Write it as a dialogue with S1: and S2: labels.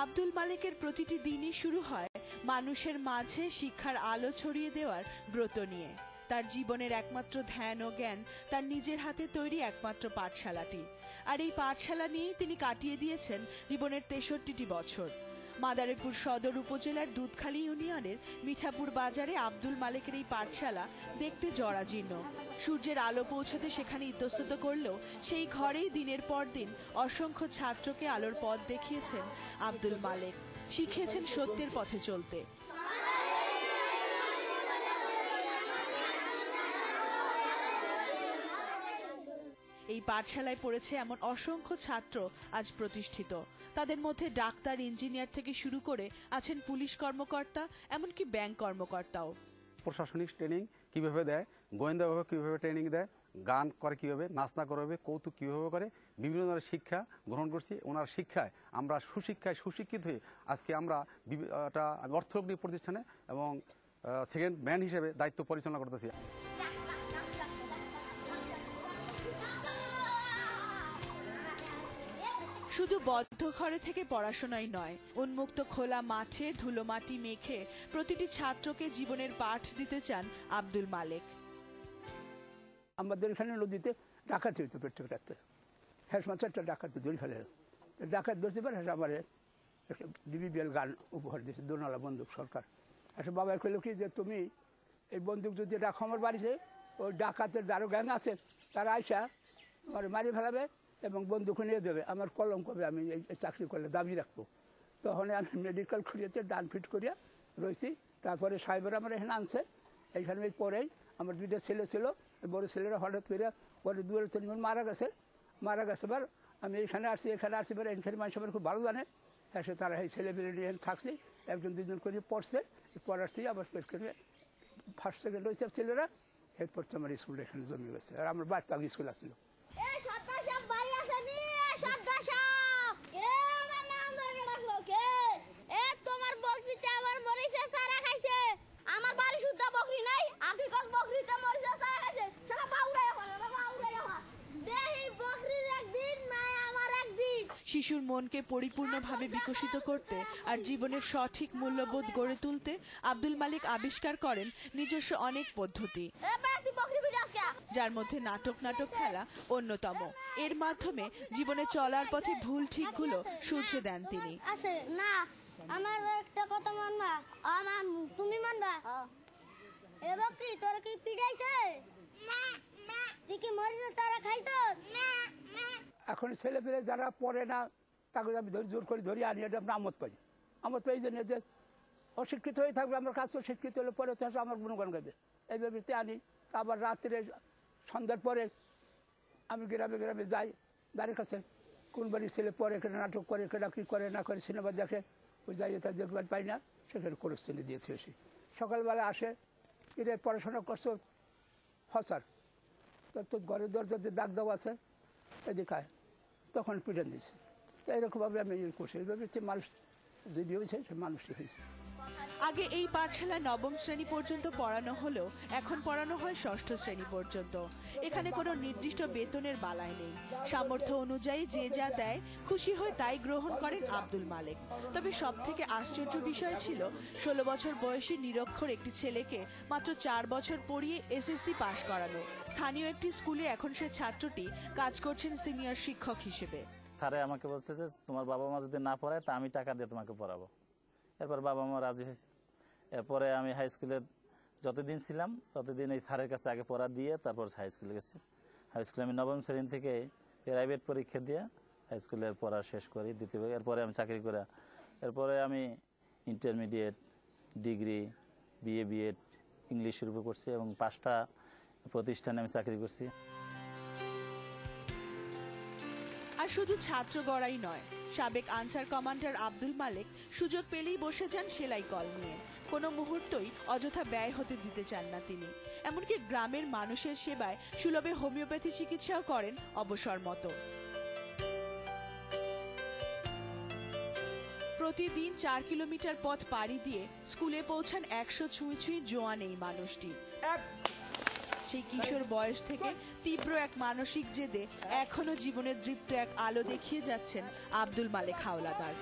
S1: আব্দুল মালেকের প্রতিটি দিনই শুরু হয় মানুষের মাঝে শিক্ষার আলো ছড়িয়ে দেওয়ার ব্রত নিয়ে। তার জীবনের একমাত্র ধ্যান ও জ্ঞান তার নিজের হাতে তৈরি একমাত্র পাঠশালাটি। আর এই পাঠশালা নিয়েই তিনি কাটিয়ে দিয়েছেন জীবনের ৬৩টি বছর। মাদারীপুর সদর উপজেলার দুধখালী ইউনিয়নের মিঠাপুর বাজারে আব্দুল মালেকের এই পাঠশালা দেখতে জরাজীর্ণ। সূর্যের আলো পৌঁছতে সেখানে ইতস্তত করলেও সেই ঘরেই দিনের পর দিন অসংখ্য ছাত্রকে আলোর পথ দেখিয়েছেন আব্দুল মালেক, শিখিয়েছেন সত্যের পথে চলতে। এই পাঠশালায় পড়েছে এমন অসংখ্য ছাত্র আজ প্রতিষ্ঠিত। তাদের মধ্যে ডাক্তার, ইঞ্জিনিয়ার থেকে শুরু করে আছেন পুলিশ কর্মকর্তা, এমনকি ব্যাংক কর্মকর্তাও।
S2: প্রশাসনিক ট্রেনিং কিভাবে দেয়, গোয়েন্দা বিভাগ কিভাবে ট্রেনিং দেয়, গান করে কিভাবে, নাচনা করবে, কৌতুক কিভাবে করে, বিভিন্ন ধরনের শিক্ষা গ্রহণ করছি। ওনার শিক্ষায় আমরা সুশিক্ষিত হয়ে আজকে আমরা একটা অর্থনৈতিক প্রতিষ্ঠানে এবং সেকেন্ড ম্যান হিসেবে দায়িত্ব পরিচালনা করতেছি।
S1: শুধু বদ্ধ ঘরে থেকে পড়াশোনাই নয়, উন্মুক্ত খোলা মাঠে ধুলো মাটি মেখে প্রতিটি ছাত্রকে জীবনের পাঠ দিতে চান আব্দুল মালেক।
S3: আমাদের এখানে নদীতে ডাকাতি হইতো, প্রত্যেক রাতে হ্যাঁ একটা ডাকাতি ধরে ফেলে, ডাকাত ধরতে পারে। আমার একটা ডিবিবিএল গান উপহার দিয়েছে, দোনালা বন্দুক সরকার। একটা বাবা কইল কি যে তুমি এই বন্দুক যদি রাখো আমার বাড়িতে, ওই ডাকাতের যারও গ্যাং আছে তারা আইসা আমার মারি ফেলাবে এবং বন্দুক নিয়ে দেবে, আমার কলম কবে আমি এই চাকরি করলে দাবি রাখবো। তখন আমি মেডিকেল খুঁড়িয়েছে, ডান ফিট করিয়া রয়েছি। তারপরে সাহেবের আমার এখানে আনছে, এইখানে পরেই আমার দুইটা ছেলে ছিল, বড় ছেলেরা হঠাৎ করে পরে 2-3 জন মারা গেছে। এবার আমি এখানে আসছি এবার এখানে মানুষ আমার খুব ভালো জানে। হ্যাঁ, সে তারা এই ছেলেপেলে নিয়ে থাকছি, 1-2 করে পড়ছে, পড়ার থেকে আবার ফার্স্ট সেকেন্ড হয়েছে ছেলেরা। এরপর তো আমার স্কুলটা এখানে জমে গেছে। আর আমার বাড়িতে আগে স্কুল আসছিল।
S1: শিশুর মনকে পরিপূর্ণভাবে বিকশিত করতে আর জীবনের সঠিক মূল্যবোধ গড়ে তুলতে আব্দুল মালেক আবিষ্কার করেন নিজস্ব অনেক পদ্ধতি, যার মধ্যে নাটক খেলা অন্যতম। এর মাধ্যমে জীবনে চলার পথে ভুল ঠিকগুলো শুধরে দেন তিনি।
S4: না, আমার একটা কথা মানবা, তুমি মানবা। এবার কি তোর কি পিটাইছে? তুই কি মরিচ তারা খাইছো?
S3: এখন ছেলে পেলে যারা পড়ে না তাকে আমি জোর করে ধরি আনি, এটা আমরা আমোদ পাই জন্য যে অশিক্ষিত হয়ে থাকবে, আমার কাছে শিক্ষিত হলে পরে তো আমার গুণগান গাইবে, এইভাবে আনি। আবার রাত্রে সন্ধ্যার পরে আমি গ্রামে যাই, বাড়ির কাছে কোন বাড়ির ছেলে পরে কেটে নাটক করে, কেটা কী করে না করে, সিনেমা দেখে, ওই যাই তার দেখবার পাই না, সেখানে কোরস্থানে দিয়ে আসি। সকালবেলা আসে, এরা পড়াশোনা করছো হসার, তোর ঘরের দরজাতে দাগ দেওয়া আছে, এদিকে তখন পিটান দিচ্ছে। এরকমভাবে আমি করছি, এইভাবে মানুষ যদি হয়েছে সে মানুষটি হয়েছে।
S1: আগে এই পাঠশালায় 9ম শ্রেণী পর্যন্ত পড়ানো হলেও এখন পড়ানো হয় 6ষ্ঠ শ্রেণী পর্যন্ত। এখানে কোনো নির্দিষ্ট বেতনের বালাই নেই, সামর্থ্য অনুযায়ী যে যা দেয় খুশি হয়ে তাই গ্রহণ করেন আব্দুল মালেক। তবে সব থেকে আশ্চর্য বিষয় ছিল 16 বছর বয়সী নিরক্ষর একটি ছেলেকে মাত্র 4 বছর পড়িয়ে এসএসসি পাশ করানো। স্থানীয় একটি স্কুলে এখন সে ছাত্রটি কাজ করছেন সিনিয়র শিক্ষক হিসেবে।
S5: স্যারে আমাকে বলছে যে তোমার বাবা মা যদি না পড়ায় তা আমি টাকা দিয়ে তোমাকে পড়াবো। এরপর বাবা মা রাজি হয়েছে। এরপরে আমি হাই স্কুলে যতদিন ছিলাম ততদিন এই স্যারের কাছে আগে পড়া দিয়ে তারপর হাই স্কুলে গেছি। হাই স্কুলে আমি 9ম শ্রেণী থেকে প্রাইভেট পরীক্ষা দিয়ে হাই স্কুলের পড়া শেষ করি, দ্বিতীয়। এরপরে আমি চাকরি করে, এরপরে আমি ইন্টারমিডিয়েট, ডিগ্রি, বিএড ইংলিশ শুরু করছি এবং 5টা প্রতিষ্ঠানে আমি চাকরি করছি।
S1: আর শুধু ছাত্র গড়াই নয়, সাবেক আনসার কমান্ডার আব্দুল মালেক সুযোগ পেলেই বসে যান সেলাই কল নিয়ে। কোনো মুহূর্তই অযথা ব্যয় হতে দিতে চান না তিনি। এমনকি গ্রামের মানুষের সেবায় সুলভে হোমিওপ্যাথি চিকিৎসাও করেন অবসর মতো। প্রতিদিন 4 কিলোমিটার পথ পাড়ি দিয়ে স্কুলে পৌঁছান 100 ছুঁই জোয়ান এই মানুষটি। সেই কিশোর বয়স থেকে তীব্র এক মানসিক জেদে এখনো জীবনের দৃপ্ত এক আলো দেখিয়ে যাচ্ছেন আব্দুল মালেক হাওলাদার।